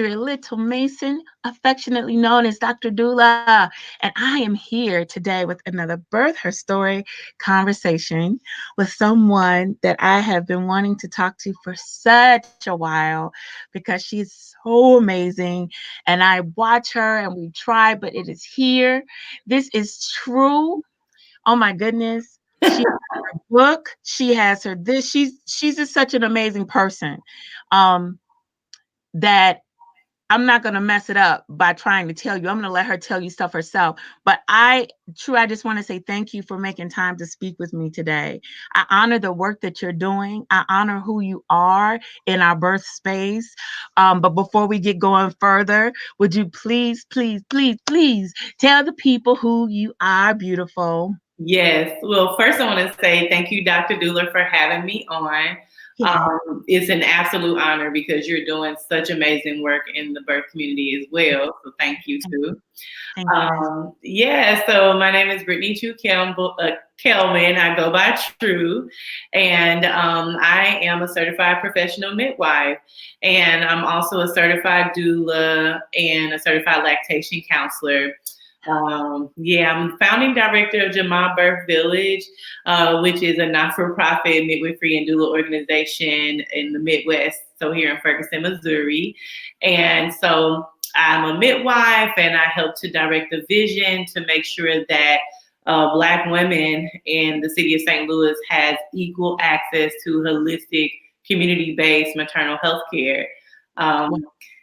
Little Mason, affectionately known as Dr. Doula, and I am here today with another Birth Her Story conversation with someone that I have been wanting to talk to for such a while because she's so amazing. And I watch her and we try, but it is here. This is Tru. Oh my goodness. She has her book. She has her this. She's just such an amazing person. Um, that I'm not going to mess it up by trying to tell you. I'm going to let her tell you stuff herself. But I just want to say thank you for making time to speak with me today. I honor the work that you're doing. I honor who you are in our birth space. But before we get going further, would you please, please, please, please tell the people who you are, beautiful? Yes. Well, first I want to say thank you, Dr. Doula, for having me on. Yeah. It's an absolute honor because you're doing such amazing work in the birth community as well. So thank you too. Thank you, guys. Yeah, so my name is Brittany Tru Kellman. I go by Tru, and I am a certified professional midwife, and I'm also a certified doula and a certified lactation counselor. Yeah, I'm founding director of Jamal Birth Village, which is a not-for-profit midwifery and doula organization in the Midwest, so here in Ferguson, Missouri. And so I'm a midwife, and I help to direct the vision to make sure that Black women in the city of St. Louis has equal access to holistic, community-based maternal health care.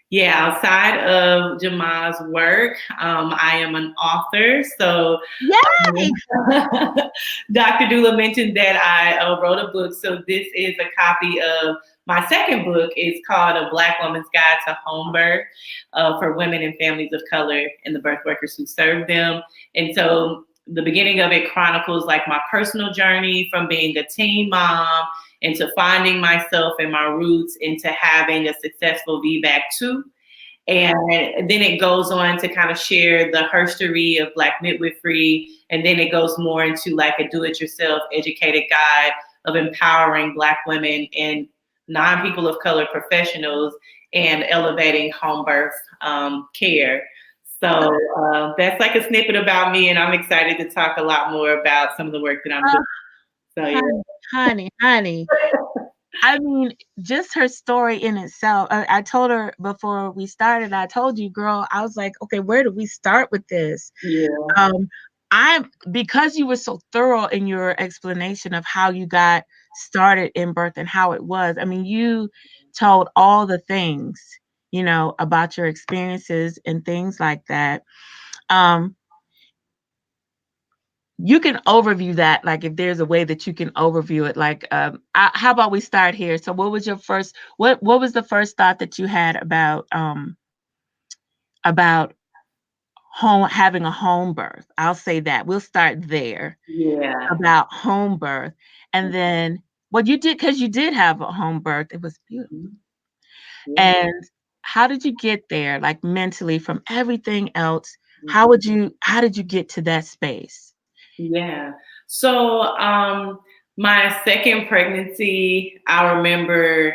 Yeah, outside of Jamal's work, I am an author. So Yay! Dr. Doula mentioned that I wrote a book. So this is a copy of my second book. It's called A Black Woman's Guide to Homebirth for women and families of color and the birth workers who serve them. And so the beginning of it chronicles like my personal journey from being a teen mom into finding myself and my roots into having a successful VBAC too. And then it goes on to kind of share the history of Black midwifery. And then it goes more into like a do-it-yourself educated guide of empowering Black women and non-people of color professionals and elevating home birth care. So that's like a snippet about me, and I'm excited to talk a lot more about some of the work that I'm doing. So yeah. Honey. I mean, just her story in itself. I told her before we started, I told you, girl, I was like, okay, where do we start with this? Yeah. Because you were so thorough in your explanation of how you got started in birth and how it was. I mean, you told all the things, about your experiences and things like that. You can overview that, like if there's a way that you can overview it, like how about we start here? So what was your first what was the first thought that you had about home having a home birth? I'll say that. We'll start there. Yeah. About home birth. And then what you did, because you did have a home birth, it was beautiful. Yeah. And how did you get there, like mentally from everything else? Mm-hmm. How did you get to that space? Yeah. So my second pregnancy, I remember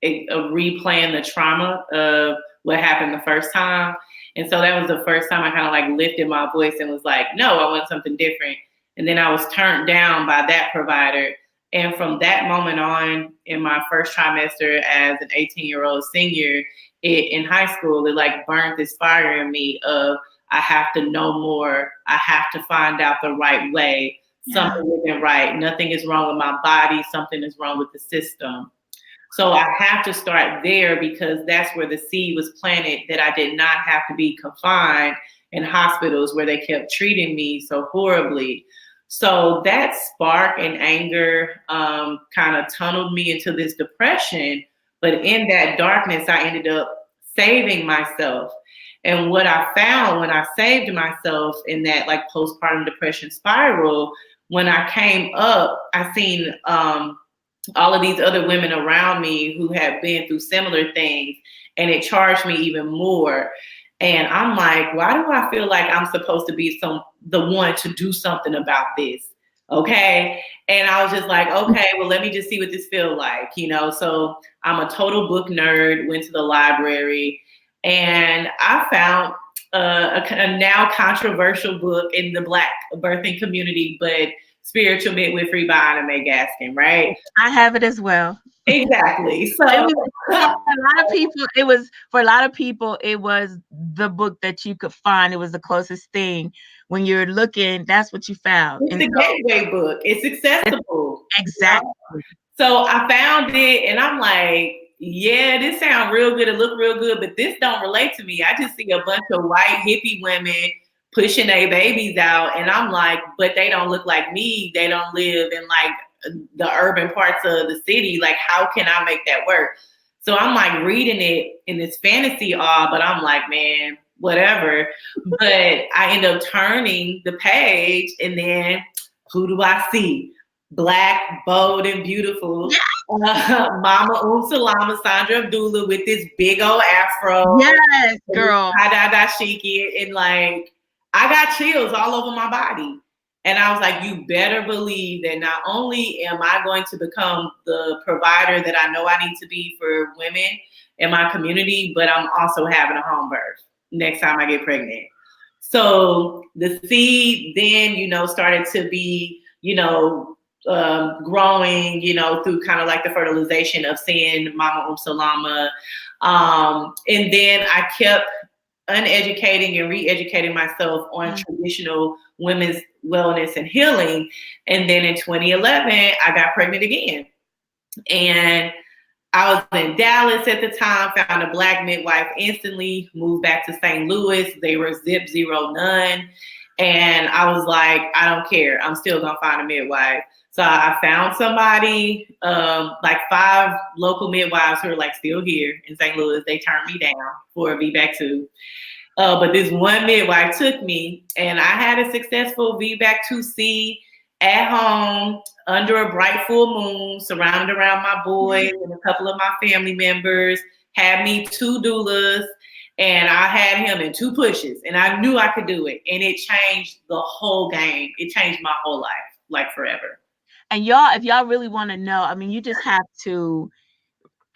replaying the trauma of what happened the first time. And so that was the first time I kind of like lifted my voice and was like, no, I want something different. And then I was turned down by that provider. And from that moment on, in my first trimester as an 18-year-old senior in high school, it like burned this fire in me of, I have to know more. I have to find out the right way. Something isn't right. Nothing is wrong with my body. Something is wrong with the system. So I have to start there because that's where the seed was planted, that I did not have to be confined in hospitals where they kept treating me so horribly. So that spark and anger kind of tunneled me into this depression. But in that darkness, I ended up saving myself. And what I found when I saved myself in that like postpartum depression spiral, when I came up, I seen all of these other women around me who had been through similar things, and it charged me even more. And I'm like, why do I feel like I'm supposed to be the one to do something about this? Okay. And I was just like, okay, well, let me just see what this feels like, So I'm a total book nerd, went to the library. and I found a now controversial book in the Black birthing community, but Spiritual Midwifery by Anna Gaskin, right? I have it as well. Exactly. So It was for a lot of people. It was the book that you could find. It was the closest thing when you're looking. That's what you found, it's and the so gateway book. It's accessible. exactly. So I found it and I'm like, yeah, this sounds real good. It look real good, but this don't relate to me. I just see a bunch of white hippie women pushing their babies out. And I'm like, but they don't look like me. They don't live in like the urban parts of the city. Like, how can I make that work? So I'm like reading it in this fantasy awe, but I'm like, man, whatever. But I end up turning the page and then who do I see? Black, bold, and beautiful. Mama Salama, Sandra Doula with this big old afro. Yes, girl. Dashiki, and like I got chills all over my body. And I was like, you better believe that not only am I going to become the provider that I know I need to be for women in my community, but I'm also having a home birth next time I get pregnant. So the seed then, started to be, growing, through kind of like the fertilization of seeing Mama Salama. And then I kept uneducating and re-educating myself on traditional women's wellness and healing. And then in 2011, I got pregnant again. And I was in Dallas at the time, found a Black midwife instantly, moved back to St. Louis. They were zip, zero, none. And I was like, I don't care. I'm still going to find a midwife. So I found somebody, like 5 local midwives who are like still here in St. Louis. They turned me down for a VBAC 2. But this one midwife took me, and I had a successful VBAC 2C at home under a bright full moon, surrounded around my boys and a couple of my family members, had me 2 doulas, and I had him in 2 pushes, and I knew I could do it. And it changed the whole game. It changed my whole life, like forever. And y'all, if y'all really want to know, I mean, you just have to,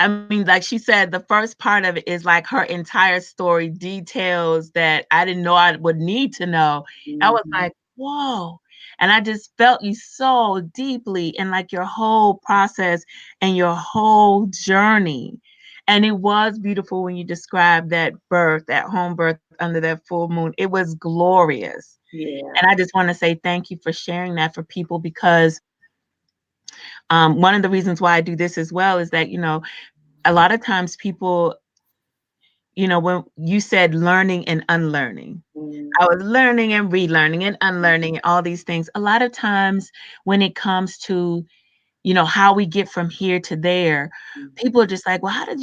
I mean, like she said, the first part of it is like her entire story, details that I didn't know I would need to know. Mm-hmm. I was like, whoa. And I just felt you so deeply in like your whole process and your whole journey. And it was beautiful when you described that birth, that home birth under that full moon. It was glorious. Yeah. And I just want to say thank you for sharing that for people, because one of the reasons why I do this as well is that, a lot of times people, when you said learning and unlearning, I was learning and relearning and unlearning and all these things. A lot of times when it comes to, how we get from here to there, people are just like, well, how did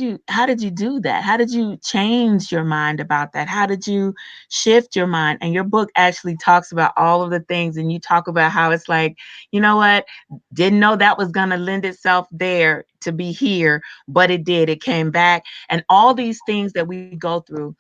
you do that? How did you change your mind about that? How did you shift your mind? And your book actually talks about all of the things. And you talk about how it's like, you know what? Didn't know that was going to lend itself there to be here, but it did. It came back. And all these things that we go through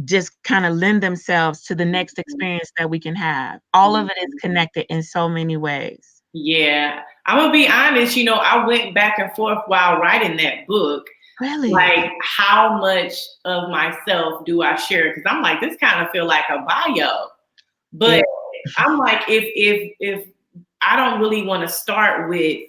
just kind of lend themselves to the next experience that we can have. All of it is connected in so many ways. Yeah. I'm going to be honest, I went back and forth while writing that book. Really? Like, how much of myself do I share? Because I'm like, this kind of feel like a bio. But I'm like, if I don't really want to start with,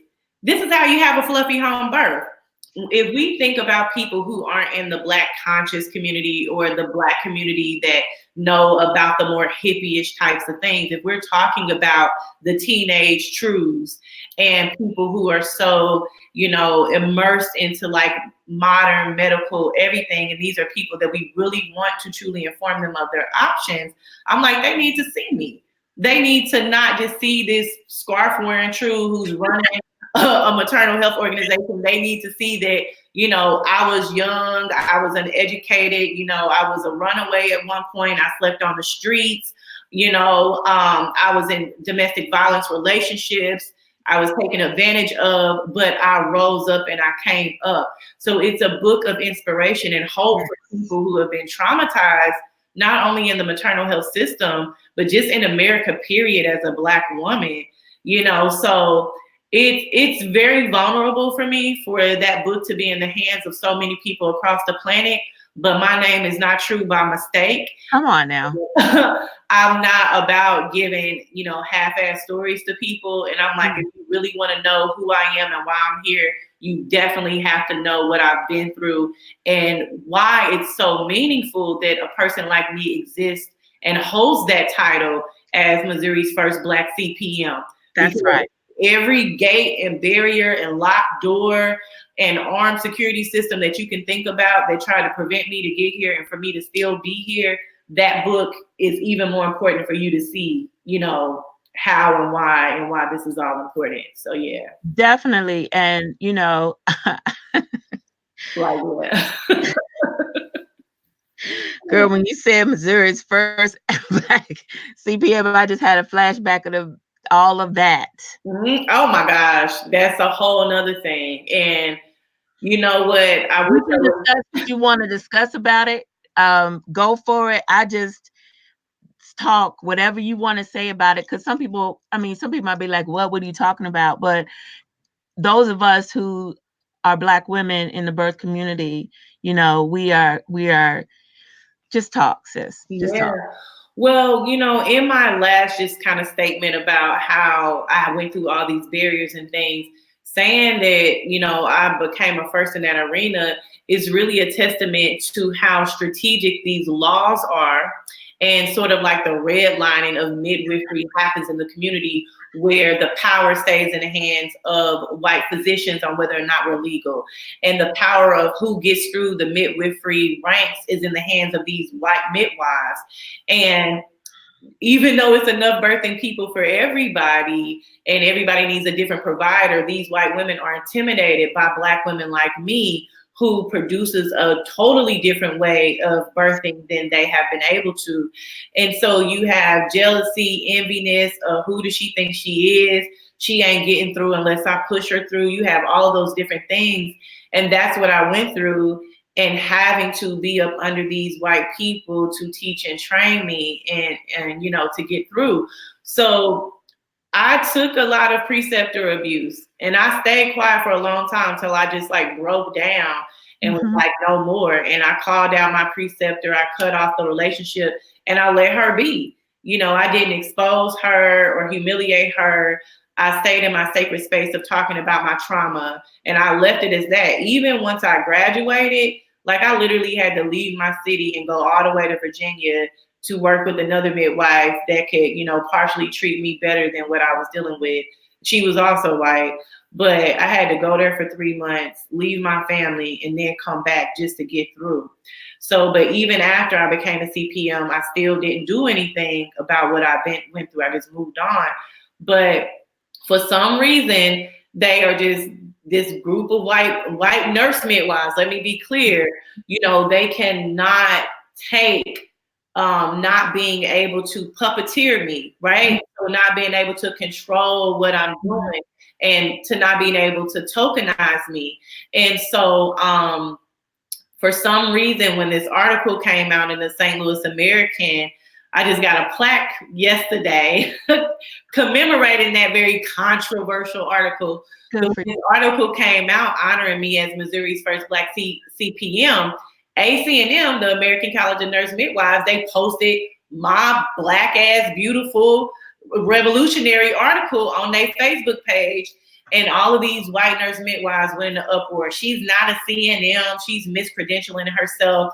this is how you have a fluffy home birth. If we think about people who aren't in the Black conscious community or the Black community that know about the more hippie-ish types of things, if we're talking about the teenage truths and people who are so, immersed into like modern medical everything, and these are people that we really want to truly inform them of their options, I'm like, they need to see me. They need to not just see this scarf wearing Tru who's running a maternal health organization. They need to see that, I was young, I was uneducated, I was a runaway at one point, I slept on the streets, I was in domestic violence relationships, I was taken advantage of, but I rose up and I came up. So it's a book of inspiration and hope for people who have been traumatized, not only in the maternal health system, but just in America, period, as a Black woman, so it's very vulnerable for me for that book to be in the hands of so many people across the planet. but my name is not Tru by mistake. Come on now. I'm not about giving, half-ass stories to people. And I'm like, if you really want to know who I am and why I'm here, you definitely have to know what I've been through and why it's so meaningful that a person like me exists and holds that title as Missouri's first Black CPM. That's right. Every gate and barrier and locked door and armed security system that you can think about that tried to prevent me to get here and for me to still be here, that book is even more important for you to see, how and why this is all important. So yeah. Definitely. And Like yeah. girl, when you said Missouri's first Black CPM, I just had a flashback of all of that. Mm-hmm. Oh my gosh, that's a whole nother thing. And you know what? I You can discuss what you want to discuss about it. Go for it. I just talk whatever you want to say about it, because some people might be like, what are you talking about? But those of us who are Black women in the birth community, we are just talk, sis. Just talk. Well, in my last just kind of statement about how I went through all these barriers and things, saying that, I became a first in that arena is really a testament to how strategic these laws are and sort of like the redlining of midwifery happens in the community where the power stays in the hands of white physicians on whether or not we're legal. And the power of who gets through the midwifery ranks is in the hands of these white midwives. And even though it's enough birthing people for everybody and everybody needs a different provider, these white women are intimidated by Black women like me who produces a totally different way of birthing than they have been able to. And so you have jealousy, enviness, who does she think she is? She ain't getting through unless I push her through. You have all of those different things. And that's what I went through. And having to be up under these white people to teach and train me and to get through. So I took a lot of preceptor abuse and I stayed quiet for a long time till I just like broke down and was like, no more. And I called out my preceptor, I cut off the relationship and I let her be. I didn't expose her or humiliate her. I stayed in my sacred space of talking about my trauma and I left it as that. Even once I graduated, like I literally had to leave my city and go all the way to Virginia to work with another midwife that could, partially treat me better than what I was dealing with. She was also white, but I had to go there for 3 months, leave my family, and then come back just to get through. So, but even after I became a CPM, I still didn't do anything about what I went through. I just moved on. But for some reason, they are just this group of white nurse midwives. Let me be clear. They cannot take not being able to puppeteer me, right? So not being able to control what I'm doing and to not being able to tokenize me. And so for some reason, when this article came out in the St. Louis American, I just got a plaque yesterday commemorating that very controversial article. When this article came out honoring me as Missouri's first Black CPM, ACNM, the American College of Nurse Midwives, they posted my Black ass, beautiful, revolutionary article on their Facebook page. And all of these white nurse midwives went in an uproar. She's not a CNM. She's miscredentialing herself.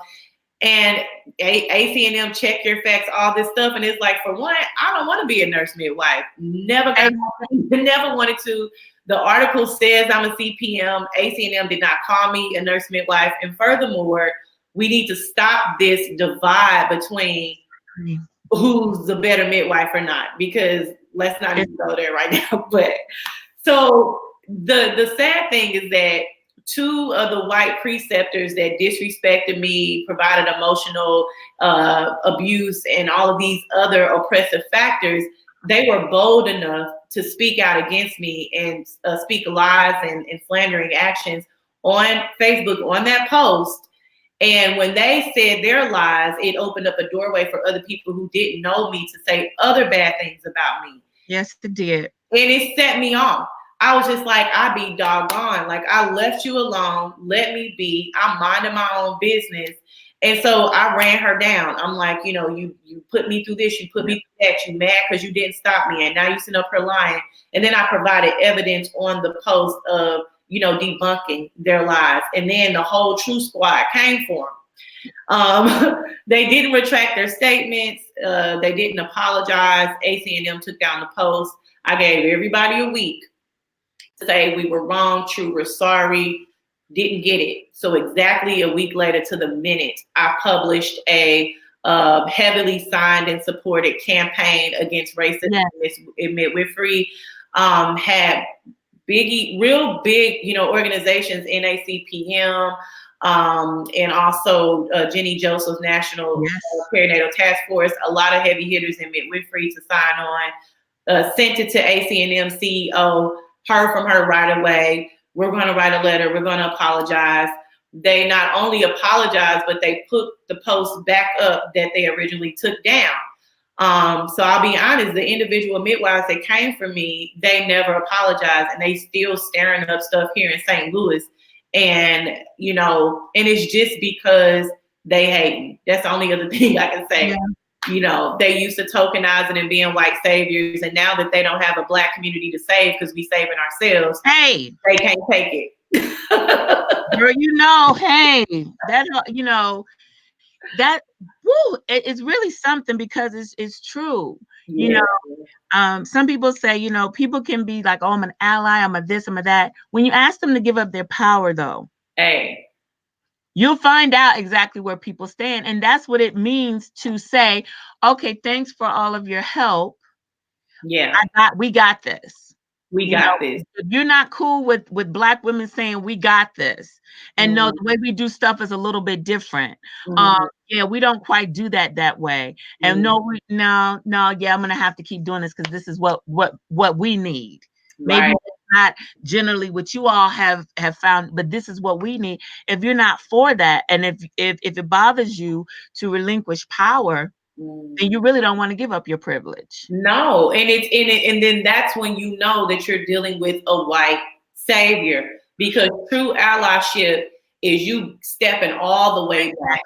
And ACNM, check your facts, all this stuff. And it's like, for one, I don't want to be a nurse midwife. Never wanted to. The article says I'm a CPM. ACNM did not call me a nurse midwife. And furthermore, we need to stop this divide between who's the better midwife or not, because let's not even go there right now. But so the sad thing is that 2 of the white preceptors that disrespected me, provided emotional abuse, and all of these other oppressive factors, they were bold enough to speak out against me and speak lies and slandering actions on Facebook on that post. And when they said their lies, it opened up a doorway for other people who didn't know me to say other bad things about me. Yes, it did. And it set me off. I was just like, I be doggone. Like, I left you alone. Let me be. I'm minding my own business. And so I ran her down. I'm like, you put me through this, you put me through that, you mad because you didn't stop me, and now you sitting up here lying. And then I provided evidence on the post of, debunking their lies. And then the whole True Squad came for them. They didn't retract their statements. They didn't apologize. ACNM took down the post. I gave everybody a week to say we were wrong, True, we're sorry. Didn't get it. So exactly a week later, to the minute, I published a heavily signed and supported campaign against racism in midwifery. Had real big, organizations, NACPM, and also Jenny Joseph's National Perinatal Task Force, a lot of heavy hitters in midwifery to sign on. Sent it to ACNM CEO, heard from her right away. We're going to write a letter. We're going to apologize. They not only apologized, but they put the post back up that they originally took down. So I'll be honest, the individual midwives that came for me, they never apologized, and they still staring up stuff here in St. Louis. And, and it's just because they hate me. That's the only other thing I can say. Yeah. They used to tokenizing and being white saviors, and now that they don't have a Black community to save because we saving ourselves, they can't take it. Girl, hey, that it's really something, because it's true. Yeah. Some people say, people can be like, oh, I'm an ally, I'm a this, I'm a that. When you ask them to give up their power, though, you'll find out exactly where people stand. And that's what it means to say, okay, thanks for all of your help. Yeah. We got this. We got this. If you're not cool with Black women saying we got this, and no, the way we do stuff is a little bit different. Yeah, we don't quite do that way. And no, yeah, I'm gonna have to keep doing this because this is what we need. Right. Maybe it's not generally what you all have found, but this is what we need. If you're not for that, and if it bothers you to relinquish power, then you really don't want to give up your privilege. No, and then that's when you know that you're dealing with a white savior, because true allyship is you stepping all the way back,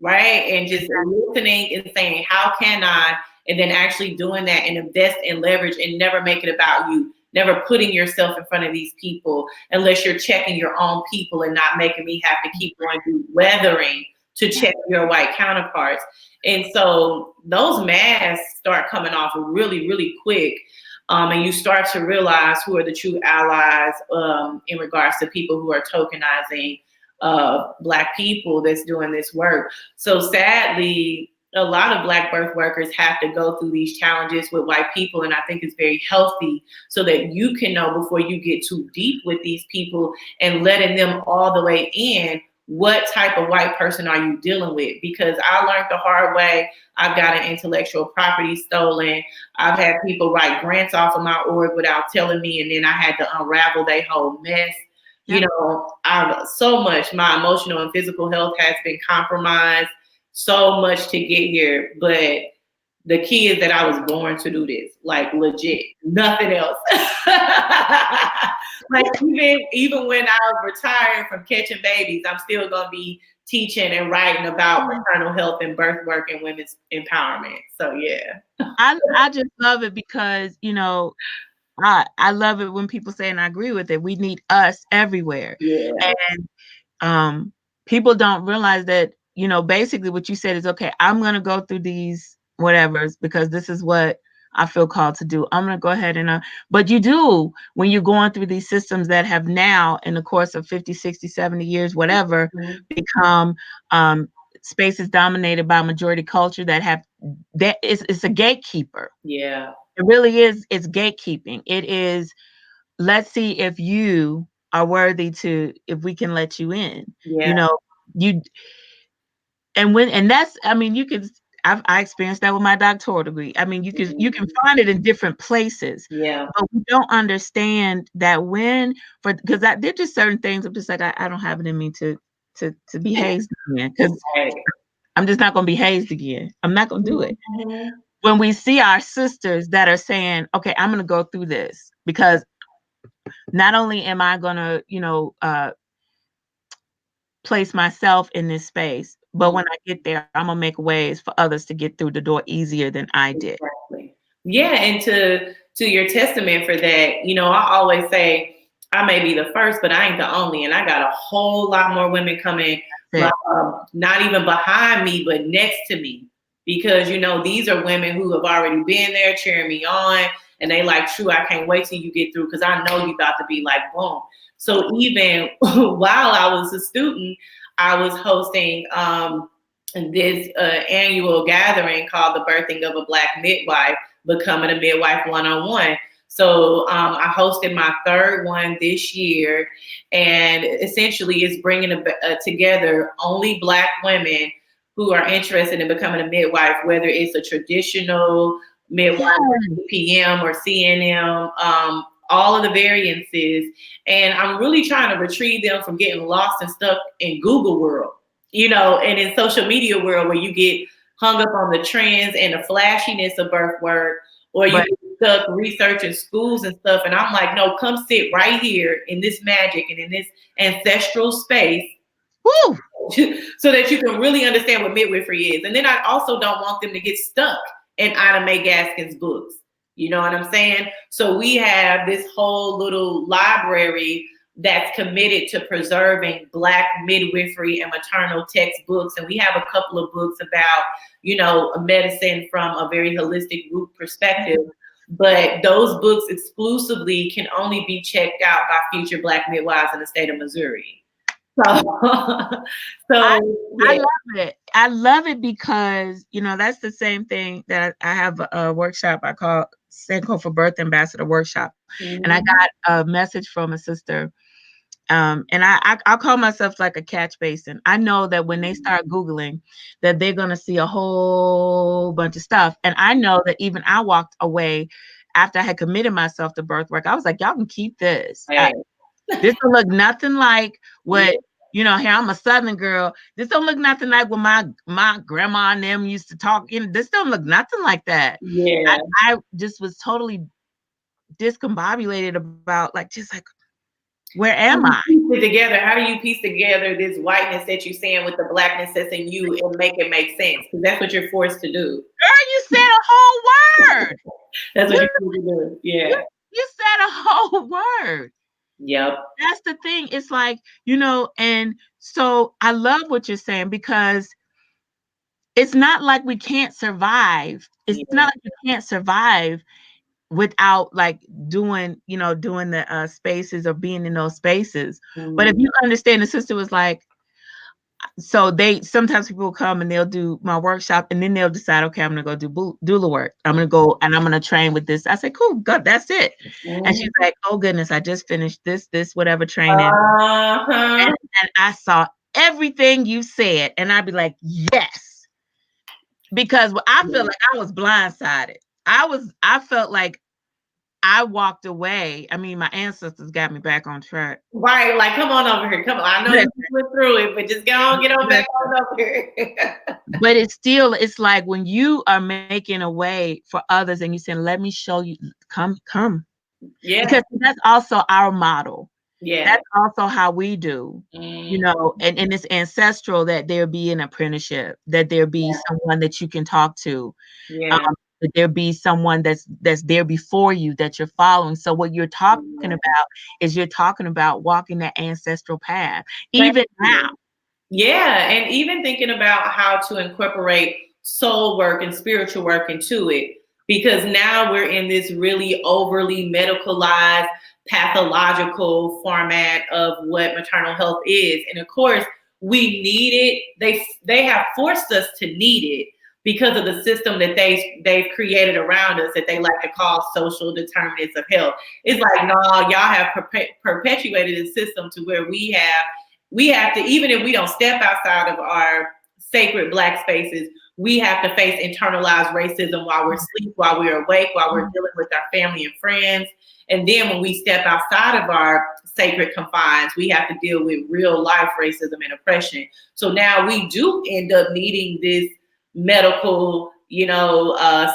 right? And just listening and saying, how can I? And then actually doing that and invest in leverage and never make it about you. Never putting yourself in front of these people unless you're checking your own people and not making me have to keep going through weathering to check your white counterparts. And so those masks start coming off really, really quick. And you start to realize who are the true allies in regards to people who are tokenizing Black people that's doing this work. So sadly, a lot of Black birth workers have to go through these challenges with white people. And I think it's very healthy so that you can know before you get too deep with these people and letting them all the way in, what type of white person are you dealing with? Because I learned the hard way. I've got an intellectual property stolen. I've had people write grants off of my org without telling me, and then I had to unravel their whole mess. Yep. I've so much, my emotional and physical health has been compromised, so much to get here. But the key is that I was born to do this, like legit, nothing else. Like even when I retire from catching babies, I'm still gonna be teaching and writing about maternal health and birth work and women's empowerment. So yeah. I just love it because, I love it when people say, and I agree with it, we need us everywhere. Yeah. And people don't realize that, basically what you said is, okay, I'm going to go through these whatevers because this is what I feel called to do. I'm going to go ahead and, but you do, when you're going through these systems that have now, in the course of 50, 60, 70 years, whatever, become spaces dominated by majority culture it's a gatekeeper. Yeah. It really is. It's gatekeeping. It is, let's see if you are worthy if we can let you in. Yeah. And that's, you can, I experienced that with my doctoral degree. You can find it in different places. Yeah. But we don't understand that because they're just certain things. I'm just like, I don't have it in me to be hazed again, because I'm just not going to be hazed again. I'm not going to do it. Mm-hmm. When we see our sisters that are saying, okay, I'm going to go through this, because not only am I going to, place myself in this space, but when I get there, I'm gonna make ways for others to get through the door easier than I did. Exactly. Yeah, and to your testament for that, I always say I may be the first, but I ain't the only, and I got a whole lot more women coming, That's not even behind me, but next to me, because these are women who have already been there cheering me on, and they like, Tru, I can't wait till you get through, because I know you about to be like boom. So even while I was a student, I was hosting this annual gathering called the Birthing of a Black Midwife, Becoming a Midwife 101. So I hosted my third one this year, and essentially it's bringing together only Black women who are interested in becoming a midwife, whether it's a traditional midwife, CPM or CNM, all of the variances. And I'm really trying to retrieve them from getting lost and stuck in Google world, and in social media world, where you get hung up on the trends and the flashiness of birth work, or you get stuck researching schools and stuff. And I'm like, no, come sit right here in this magic and in this ancestral space. Woo! So that you can really understand what midwifery is. And then I also don't want them to get stuck in Ida Mae Gaskin's books. You know what I'm saying? So we have this whole little library that's committed to preserving Black midwifery and maternal textbooks. And we have a couple of books about, medicine from a very holistic root perspective. But those books exclusively can only be checked out by future Black midwives in the state of Missouri. So, I yeah. love it. I love it because, that's the same thing that I have a workshop I call Senko for Birth Ambassador Workshop. Mm-hmm. And I got a message from a sister. And I'll call myself like a catch basin. I know that when they start Googling, that they're going to see a whole bunch of stuff. And I know that even I walked away after I had committed myself to birth work. I was like, y'all can keep this. Hey. This don't look nothing like what, here I'm a Southern girl. This don't look nothing like what my grandma and them used to talk. This don't look nothing like that. Yeah. I just was totally discombobulated about just like, where am I? Piece it together. How do you piece together this whiteness that you're seeing with the Blackness that's in you and make it make sense? Because that's what you're forced to do. Girl, you said a whole word. That's what you're supposed to do. Yeah. You said a whole word. Yep. That's the thing. It's like, and so I love what you're saying, because it's not like we can't survive. It's not like you can't survive without doing the spaces or being in those spaces. Mm-hmm. But if you understand, the sister was like, so sometimes people will come and they'll do my workshop and then they'll decide, okay, I'm gonna go do doula work. I'm gonna go and I'm gonna train with this. I said, cool, good, that's it. Mm-hmm. And she's like, oh goodness, I just finished this whatever training. And I saw everything you said, and I'd be like, yes, because I feel like I was blindsided. I felt like I walked away. I mean, my ancestors got me back on track. Right, like, come on over here. Come on. I know you went through it, but just get on back on over here. But it's like when you are making a way for others and you saying, let me show you, come. Yeah. Because that's also our model. Yeah. That's also how we do, and it's ancestral that there be an apprenticeship, that there be someone that you can talk to. Yeah. That there be someone that's there before you that you're following. So what you're talking about is you're talking about walking that ancestral path, even now. Yeah, and even thinking about how to incorporate soul work and spiritual work into it, because now we're in this really overly medicalized, pathological format of what maternal health is. And of course, we need it. They have forced us to need it because of the system that they've created around us that they like to call social determinants of health. It's like, no, y'all have perpetuated a system to where we have to, even if we don't step outside of our sacred Black spaces, we have to face internalized racism while we're asleep, while we're awake, while we're dealing with our family and friends. And then when we step outside of our sacred confines, we have to deal with real life racism and oppression. So now we do end up needing this medical,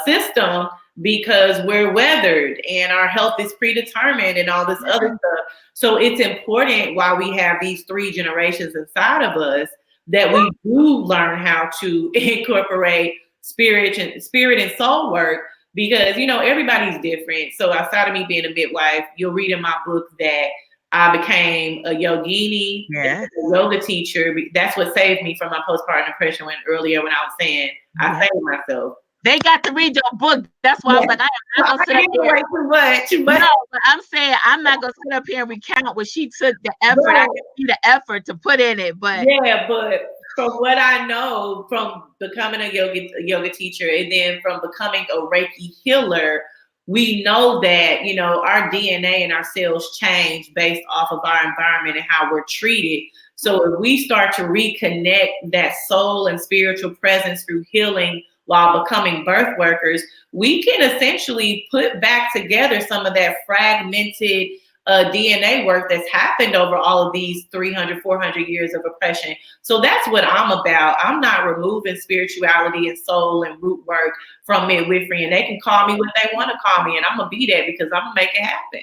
system, because we're weathered and our health is predetermined and all this other stuff. So it's important while we have these 3 generations inside of us that we do learn how to incorporate spirit and soul work, because everybody's different. So outside of me being a midwife, you'll read in my book that I became a yogini, Yeah. a yoga teacher. That's what saved me from my postpartum depression earlier when I was saying I Yeah. saved myself. They got to read your book. That's why I was Yeah. like, I am So not I gonna sit up gave here. away too much, No, but I'm saying I'm not gonna sit up here and recount what she took the effort. I but can see the effort to put in it, but yeah, but from what I know from becoming a yoga teacher and then from becoming a Reiki healer, we know that, our DNA and our cells change based off of our environment and how we're treated. So if we start to reconnect that soul and spiritual presence through healing while becoming birth workers, we can essentially put back together some of that fragmented DNA work that's happened over all of these 300, 400 years of oppression. So that's what I'm about. I'm not removing spirituality and soul and root work from midwifery, and they can call me what they want to call me, and I'm going to be that because I'm going to make it happen.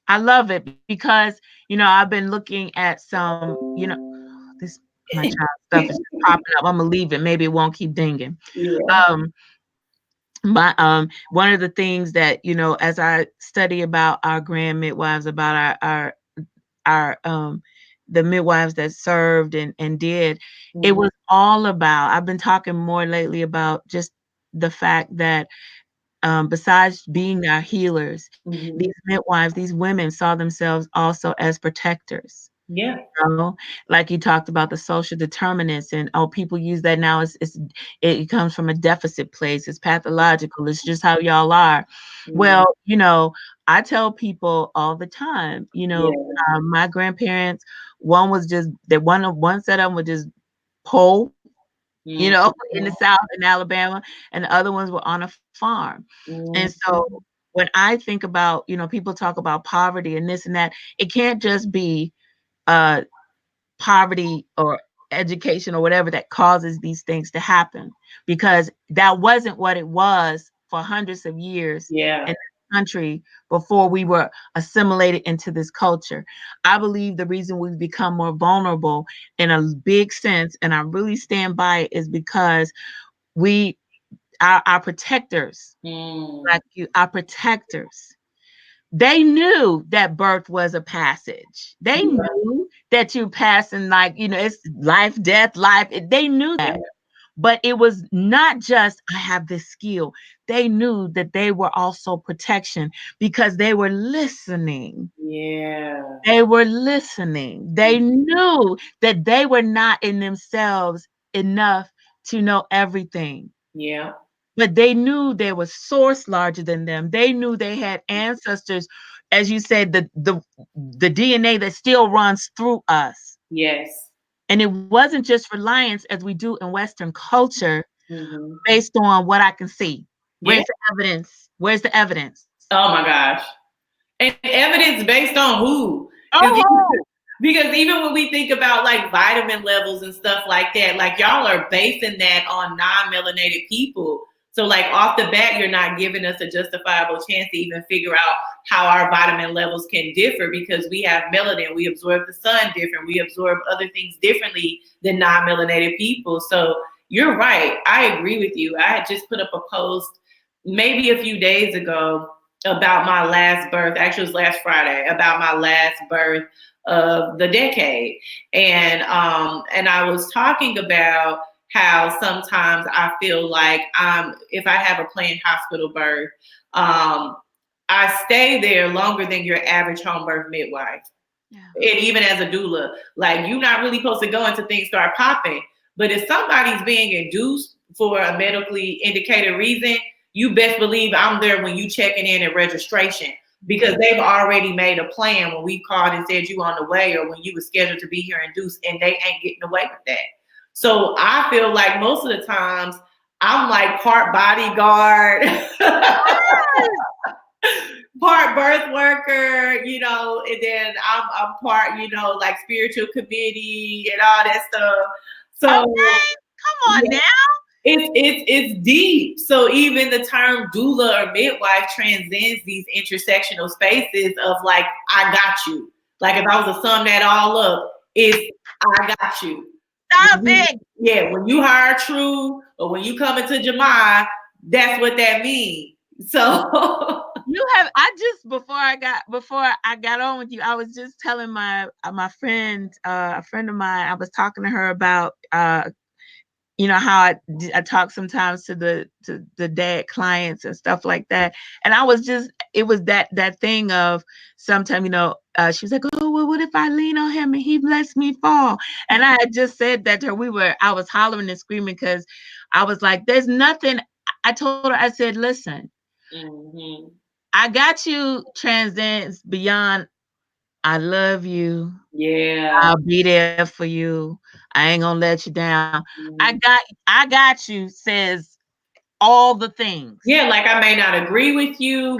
I love it because I've been looking at some, this my child stuff is just popping up. I'm gonna leave it. Maybe it won't keep dinging. Yeah. Um, my one of the things that as I study about our grand midwives, about our the midwives that served and did, it Mm-hmm. was all about, I've been talking more lately about just the fact that besides being our healers, Mm-hmm. these midwives, these women saw themselves also as protectors. Yeah. You know, like you talked about the social determinants, and people use that now. It comes from a deficit place. It's pathological. It's just how y'all are. Mm-hmm. Well, I tell people all the time. Yeah. My grandparents. One was just that one set of them was just pole. In the Mm-hmm. South in Alabama, and the other ones were on a farm. And so Mm-hmm. when I think about, people talk about poverty and this and that, it can't just be uh poverty or education or whatever that causes these things to happen, because that wasn't what it was for hundreds of years Yeah. in this country before we were assimilated into this culture. I believe the reason we've become more vulnerable in a big sense, and I really stand by it, is because we our protectors, Mm. like you, our protectors, they knew that birth was a passage. They Yeah. knew that you passing, like, it's life, death, life. They knew Yeah. that. But it was not just, I have this skill. They knew that they were also protection because they were listening. Yeah. They were listening. They knew that they were not in themselves enough to know everything. Yeah. But they knew there was source larger than them. They knew they had ancestors, as you said, the DNA that still runs through us. Yes. And it wasn't just reliance as we do in Western culture Mm-hmm. based on what I can see. Yeah. Where's the evidence? Where's the evidence? Oh my gosh. And evidence based on who? Because Oh, because even when we think about like vitamin levels and stuff like that, like y'all are basing that on non-melanated people. So like off the bat, you're not giving us a justifiable chance to even figure out how our vitamin levels can differ, because we have melanin, we absorb the sun different, we absorb other things differently than non-melanated people. So you're right. I agree with you. I had just put up a post maybe a few days ago about my last birth. Actually, it was last Friday, about my last birth of the decade. And I was talking about how sometimes I feel like if I have a planned hospital birth, I stay there longer than your average home birth midwife. yeah. And even as a doula, like you're not really supposed to go until things start popping. But if somebody's being induced for a medically indicated reason, you best believe I'm there when you checking in at registration, because they've already made a plan when we called and said you on the way, or when you were scheduled to be here induced, and they ain't getting away with that. So I feel like most of the times I'm like part bodyguard, part birth worker, and then I'm part, like spiritual committee and all that stuff. So Okay. Come on yeah, now. it's deep. So even the term doula or midwife transcends these intersectional spaces of like, I got you. Like if I was to sum that all up, it's I got you. Stop it. Yeah, when you hire Tru or when you come into Jemai, that's what that means. So You have before I got on with you, I was just telling my friend, a friend of mine, I was talking to her about how I talk sometimes to the dad clients and stuff like that. And it was that thing of sometimes, she was like, oh, well, what if I lean on him and he lets me fall? And I had just said that to her. I was hollering and screaming because I was like, there's nothing. I told her, I said, listen, mm-hmm. I got you transcends beyond I love you. Yeah. I'll be there for you. I ain't gonna let you down. Mm-hmm. I got you says all the things. Yeah, like I may not agree with you.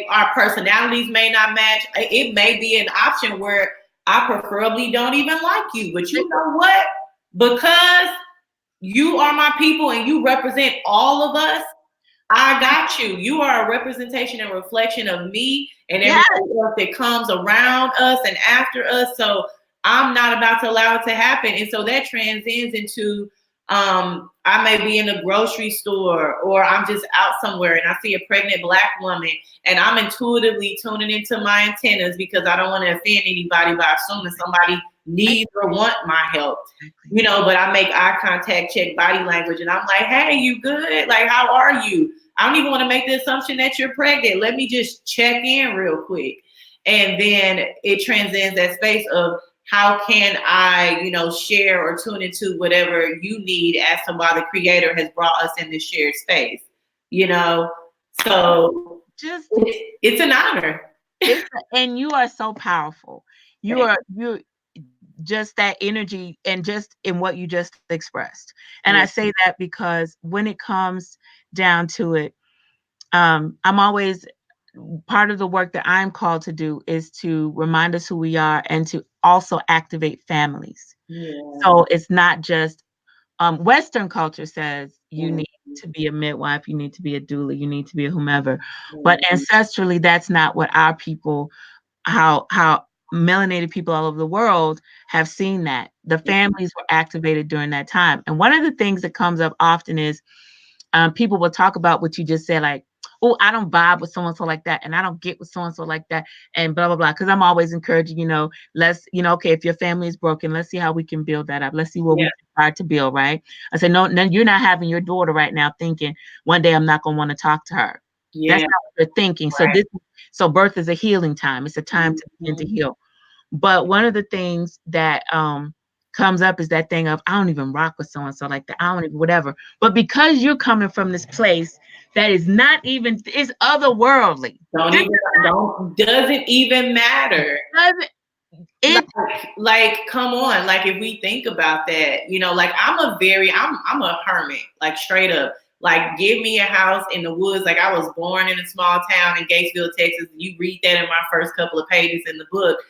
Our personalities may not match. It may be an option where I preferably don't even like you. But you know what? Because you are my people and you represent all of us, I got you. You are a representation and reflection of me and everybody else that comes around us and after us. So I'm not about to allow it to happen. And so that transcends into I may be in a grocery store or I'm just out somewhere and I see a pregnant Black woman and I'm intuitively tuning into my antennas because I don't want to offend anybody by assuming somebody needs or want my help. But I make eye contact, check body language, and I'm like, hey, you good? Like, how are you? I don't even want to make the assumption that you're pregnant. Let me just check in real quick. And then it transcends that space of how can I, share or tune into whatever you need as to why the creator has brought us in this shared space, So it's an honor. And you are so powerful. You just that energy and just in what you just expressed. And I say that because when it comes down to it, I'm always part of the work that I'm called to do is to remind us who we are and to also activate families. Yeah. So it's not just Western culture says you need to be a midwife, you need to be a doula, you need to be a whomever. But ancestrally, that's not what our people, how melanated people all over the world have seen that. The families were activated during that time. And one of the things that comes up often is people will talk about what you just said, like, oh, I don't vibe with so-and-so like that, and I don't get with so-and-so like that, and blah, blah, blah. Because I'm always encouraging, let's, okay, if your family is broken, let's see how we can build that up. Let's see what we can try to build, right? I said, no, you're not having your daughter right now thinking, one day I'm not going to want to talk to her. Yeah. That's not what they're thinking. Right. So birth is a healing time. It's a time to begin to heal. But one of the things that comes up is that thing of, I don't even rock with so-and-so like that. I don't even whatever. But because you're coming from this place that is not even, is otherworldly. Doesn't even matter. Like, come on. Like, if we think about that, like I'm a hermit, like straight up. Like, give me a house in the woods. Like, I was born in a small town in Gatesville, Texas. You read that in my first couple of pages in the book.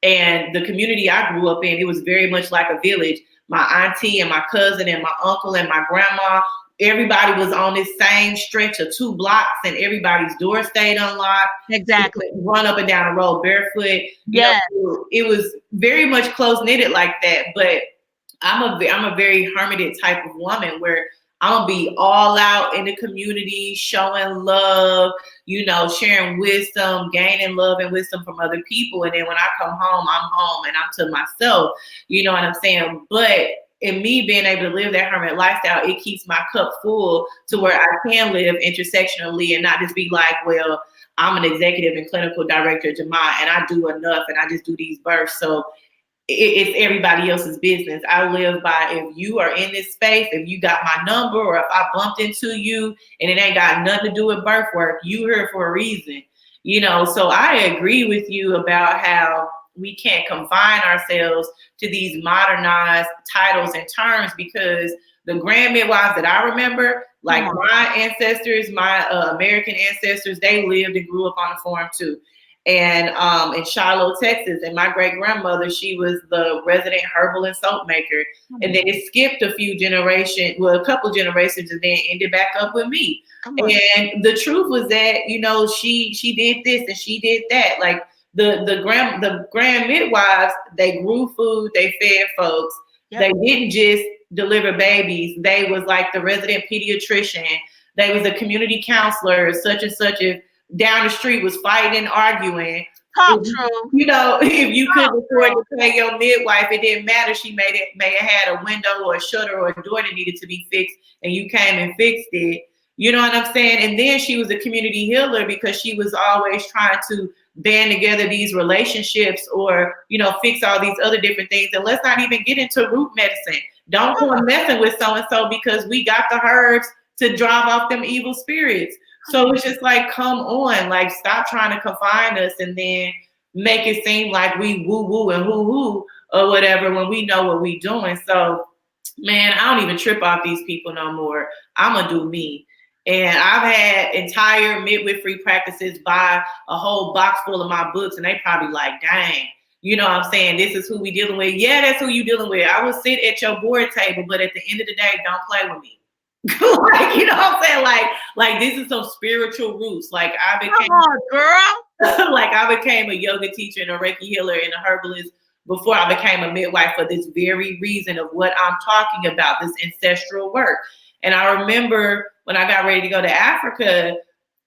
And the community I grew up in, it was very much like a village. My auntie and my cousin and my uncle and my grandma, everybody was on this same stretch of 2 blocks and everybody's door stayed unlocked. Exactly. Run up and down the road barefoot. It was very much close-knitted like that. But I'm a very hermited type of woman where I'm gonna be all out in the community, showing love, sharing wisdom, gaining love and wisdom from other people. And then when I come home, I'm home and I'm to myself. You know what I'm saying? But in me being able to live that hermit lifestyle, it keeps my cup full to where I can live intersectionally and not just be like, well, I'm an executive and clinical director at Jemai and I do enough and I just do these births. So it's everybody else's business. I live by, if you are in this space, if you got my number or if I bumped into you and it ain't got nothing to do with Birthwork, you here for a reason. So I agree with you about how we can't confine ourselves to these modernized titles and terms, because the Grand Midwives that I remember, like my ancestors, my American ancestors, they lived and grew up on a farm too. And in Shiloh, Texas, and my great grandmother, she was the resident herbal and soap maker. And then it skipped a couple generations, and then ended back up with me. And the truth was that, she did this and she did that. Like the Grand Midwives, they grew food, they fed folks. Yep. They didn't just deliver babies. They was like the resident pediatrician. They was a community counselor, such and such. If down the street was fighting and arguing, Talk if, true. if you Talk, couldn't afford girl. to pay your midwife, it didn't matter. She may have had a window or a shutter or a door that needed to be fixed, and you came and fixed it. You know what I'm saying? And then she was a community healer because she was always trying to band together these relationships or, fix all these other different things. And let's not even get into root medicine. Don't come messing with so-and-so because we got the herbs to drive off them evil spirits. So it's just like, come on, like stop trying to confine us and then make it seem like we woo-woo and hoo-hoo or whatever when we know what we doing. So, man, I don't even trip off these people no more. I'm going to do me. And I've had entire midwifery practices buy a whole box full of my books, and they probably like, dang, you know what I'm saying? This is who we dealing with. Yeah, that's who you dealing with. I will sit at your board table, but at the end of the day, don't play with me. Like, you know what I'm saying? Like this is some spiritual roots. Like I became, come on, girl. like I became a yoga teacher and a Reiki healer and a herbalist before I became a midwife for this very reason of what I'm talking about, this ancestral work. And I remember when I got ready to go to Africa,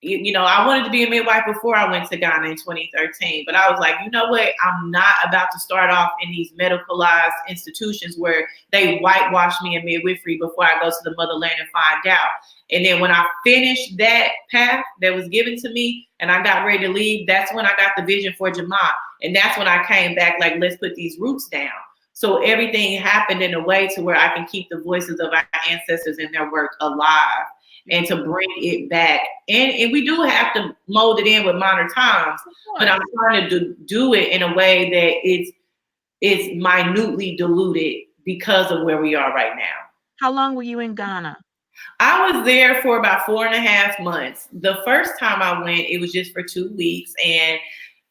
I wanted to be a midwife before I went to Ghana in 2013. But I was like, you know what? I'm not about to start off in these medicalized institutions where they whitewash me in midwifery before I go to the motherland and find out. And then when I finished that path that was given to me and I got ready to leave, that's when I got the vision for Jama. And that's when I came back like, let's put these roots down. So everything happened in a way to where I can keep the voices of our ancestors and their work alive and to bring it back. And we do have to mold it in with modern times, but I'm trying to do it in a way that it's minutely diluted because of where we are right now. How long were you in Ghana? I was there for about 4.5 months. The first time I went, it was just for 2 weeks. And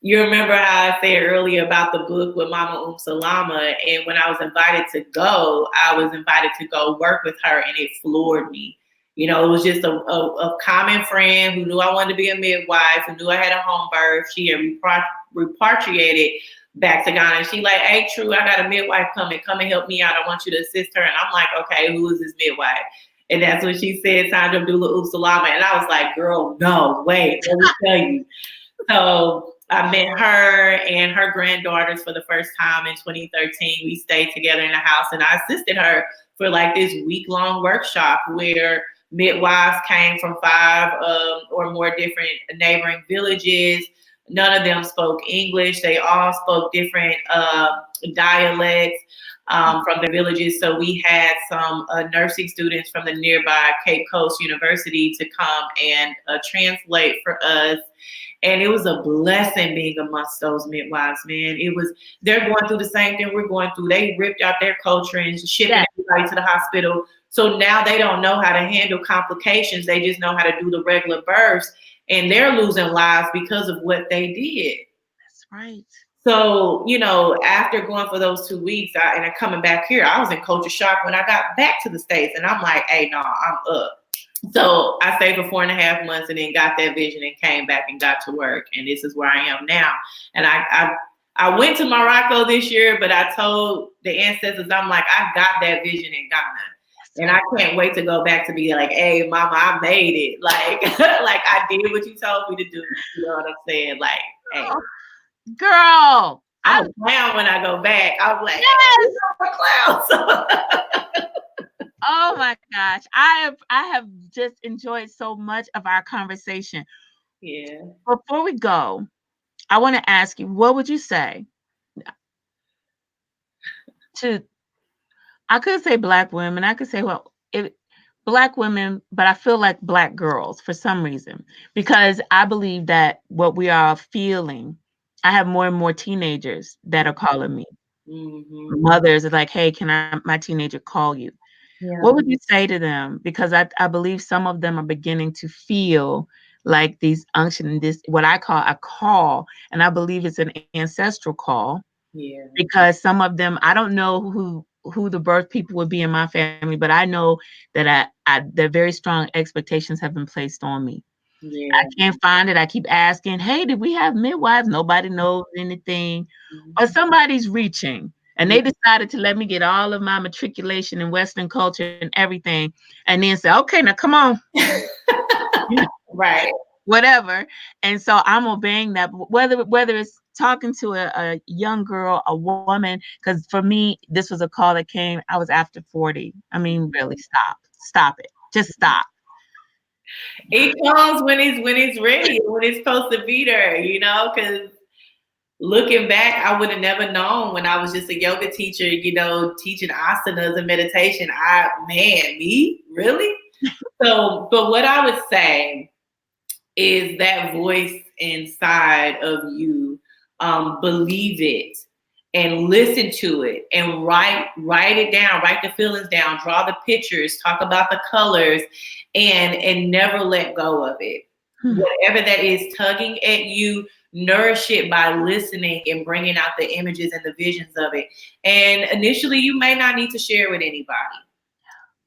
you remember how I said earlier about the book with Mama Salama. And when I was invited to go, I was invited to go work with her, and it floored me. It was just a common friend who knew I wanted to be a midwife, who knew I had a home birth. She had repatriated back to Ghana. And she like, hey, Tru, I got a midwife coming. Come and help me out. I want you to assist her. And I'm like, okay, who is this midwife? And that's when she said, Sandra Doula Salama. And I was like, girl, no, wait, let me tell you. So I met her and her granddaughters for the first time in 2013. We stayed together in the house, and I assisted her for like this week-long workshop where midwives came from 5 or more different neighboring villages. None of them spoke English. They all spoke different dialects from the villages. So we had some nursing students from the nearby Cape Coast University to come and translate for us. And it was a blessing being amongst those midwives, man. They're going through the same thing we're going through. They ripped out their culture and shipping everybody to the hospital. So now they don't know how to handle complications. They just know how to do the regular births. And they're losing lives because of what they did. That's right. So, after going for those 2 weeks and coming back here, I was in culture shock when I got back to the States. And I'm like, hey, no, I'm up. So I stayed for 4.5 months and then got that vision and came back and got to work. And this is where I am now. And I went to Morocco this year, but I told the ancestors, I'm like, I got that vision in Ghana. And I can't wait to go back to be like, hey, mama, I made it. Like, like I did what you told me to do. You know what I'm saying? Like, hey. Girl. I'm a clown when I go back. I'm like, yes, I'm a clown. Oh my gosh. I have just enjoyed so much of our conversation. Yeah. Before we go, I want to ask you, what would you say to, I could say Black women, I could say, Black women, but I feel like Black girls for some reason, because I believe that what we are feeling, I have more and more teenagers that are calling me. Mm-hmm. Mothers are like, hey, can my teenager call you? Yeah. What would you say to them? Because I believe some of them are beginning to feel like these unction, this what I call a call, and I believe it's an ancestral call. Yeah. Because some of them, I don't know who the birth people would be in my family, but I know that the very strong expectations have been placed on me. Yeah. I can't find it. I keep asking, hey, did we have midwives? Nobody knows anything. Mm-hmm. Or somebody's reaching. And they decided to let me get all of my matriculation in Western culture and everything, and then say, okay, now come on, Right. whatever. And so I'm obeying that, whether it's talking to a young girl, a woman, because for me, this was a call that came, I was after 40. I mean, really, stop it. Just stop. It comes when it's ready, when it's supposed to be there, because looking back, I would have never known when I was just a yoga teacher, teaching asanas and meditation. Me? Really? So, but what I would say is that voice inside of you, believe it and listen to it and write it down, write the feelings down, draw the pictures, talk about the colors, and never let go of it. Whatever that is tugging at you, nourish it by listening and bringing out the images and the visions of it. And initially, you may not need to share with anybody,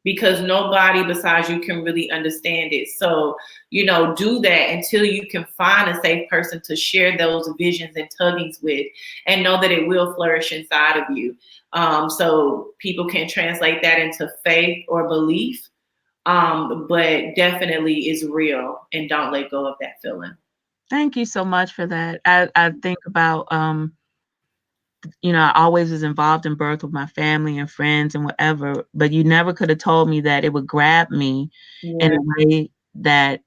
because nobody besides you can really understand it. So, do that until you can find a safe person to share those visions and tuggings with, and know that it will flourish inside of you. So people can translate that into faith or belief, but definitely is real, and don't let go of that feeling. Thank you so much for that. I think about, I always was involved in birth with my family and friends and whatever, but you never could have told me that it would grab me in Yeah. a way that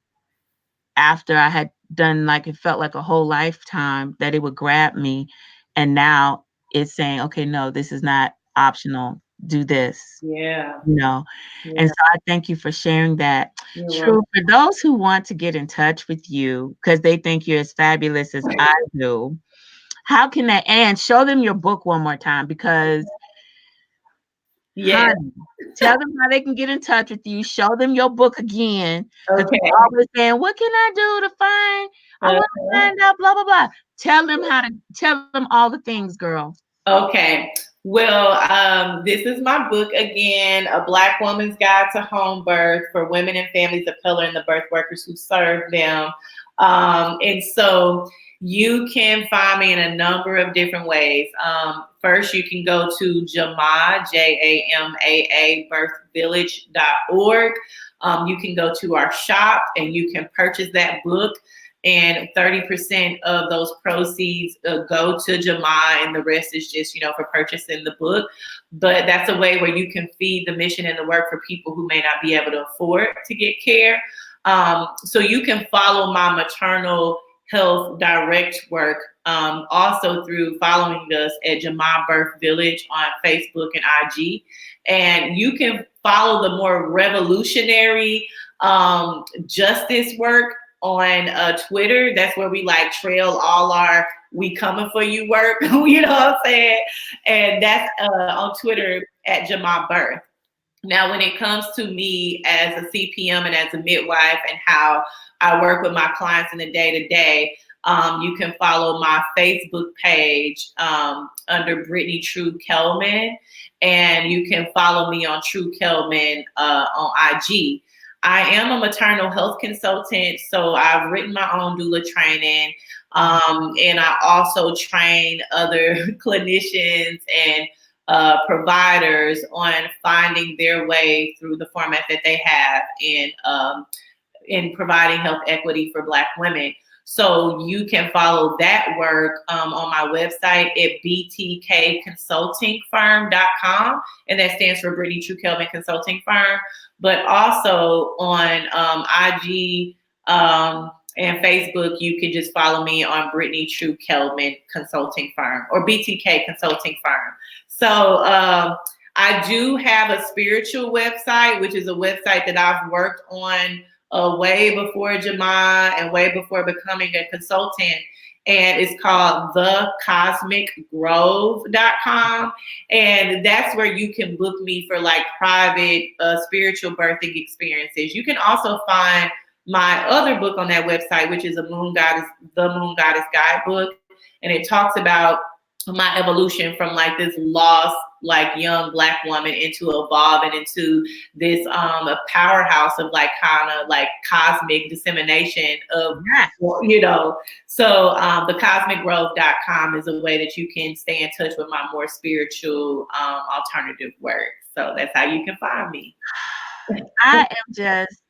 after I had done, like, it felt like a whole lifetime, that it would grab me. And now it's saying, okay, no, this is not optional. Do this, Yeah. you know. And Yeah. so I thank you for sharing that. You're True. welcome. For those who want to get in touch with you because they think you're as fabulous as I do, how can they? And show them your book one more time, because, Yeah. honey, tell them how they can get in touch with you. Show them your book again, because Okay. people always saying, "What can I do to find? I want to find out." Blah blah blah. Tell them all the things, girl. Okay. Well, this is my book again, A Black Woman's Guide to Home Birth for Women and Families of Color and the Birth Workers Who Serve Them. And so you can find me in a number of different ways. First, you can go to Jamaa, JAMAA, birthvillage.org. You can go to our shop and you can purchase that book. And 30% of those proceeds go to Jamaa, and the rest is just, for purchasing the book. But that's a way where you can feed the mission and the work for people who may not be able to afford to get care. So you can follow my maternal health direct work also through following us at Jamaa Birth Village on Facebook and IG. And you can follow the more revolutionary justice work on Twitter. That's where we trail all our "we coming for you" work. You know what I'm saying? And that's on Twitter at Jamaa Birth. Now, when it comes to me as a CPM and as a midwife and how I work with my clients in the day-to-day, you can follow my Facebook page under Brittany Tru Kellman, and you can follow me on Tru Kellman on IG. I am a maternal health consultant, so I've written my own doula training, and I also train other clinicians and providers on finding their way through the format that they have in providing health equity for Black women. So you can follow that work on my website at btkconsultingfirm.com, and that stands for Brittany Tru Kellman Consulting Firm. But also on IG and Facebook, you can just follow me on Brittany Tru Kellman Consulting Firm or BTK Consulting Firm. So I do have a spiritual website, which is a website that I've worked on way before Jamaa and way before becoming a consultant. And it's called thecosmicgrove.com. And that's where you can book me for private spiritual birthing experiences. You can also find my other book on that website, which is The Moon Goddess Guidebook. And it talks about my evolution from like this lost like young Black woman into evolving into this a powerhouse of like kind of like cosmic dissemination of, Yes. you know. So the cosmicgrowth.com is a way that you can stay in touch with my more spiritual alternative work. So that's how you can find me. I am just,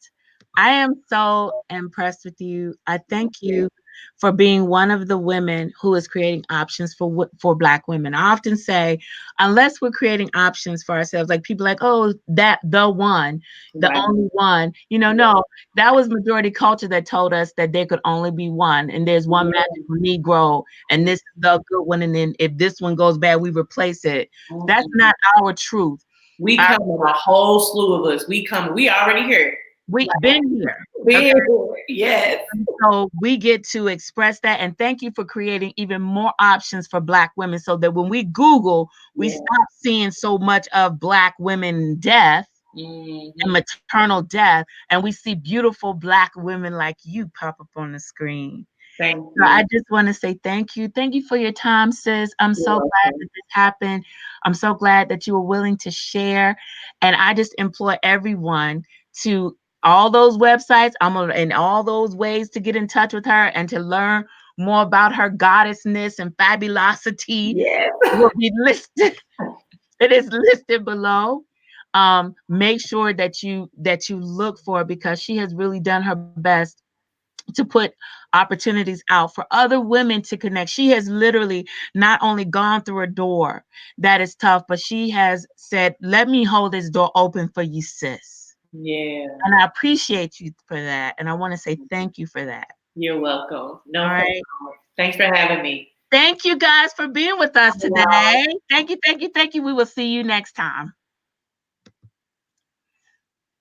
I am so impressed with you. I thank you for being one of the women who is creating options for for Black women. I often say, unless we're creating options for ourselves, like people like, oh, that the one, the Right. only one, no, that was majority culture that told us that there could only be one, and there's one magical Negro, and this is the good one, and then if this one goes bad, we replace it. That's Mhm. not our truth. We come in a whole slew of us. We already here. We been here. We Okay. here. Yes. So we get to express that. And thank you for creating even more options for Black women so that when we Google, we Yeah. stop seeing so much of Black women death and Hmm. maternal death. And we see beautiful Black women like you pop up on the screen. Thank So you. I just want to say thank you. Thank you for your time, sis. I'm You're so glad welcome. that this happened. I'm so glad that you were willing to share. And I just implore everyone to all those websites, and all those ways to get in touch with her and to learn more about her goddessness and fabulosity Yes. will be listed. It is listed below. Make sure that you look for it because she has really done her best to put opportunities out for other women to connect. She has literally not only gone through a door that is tough, but she has said, let me hold this door open for you, sis. Yeah. And I appreciate you for that. And I want to say thank you for that. You're welcome. All No right. problem. Thanks for having me. Thank you guys for being with us Bye. today. Thank you, thank you, thank you. We will see you next time.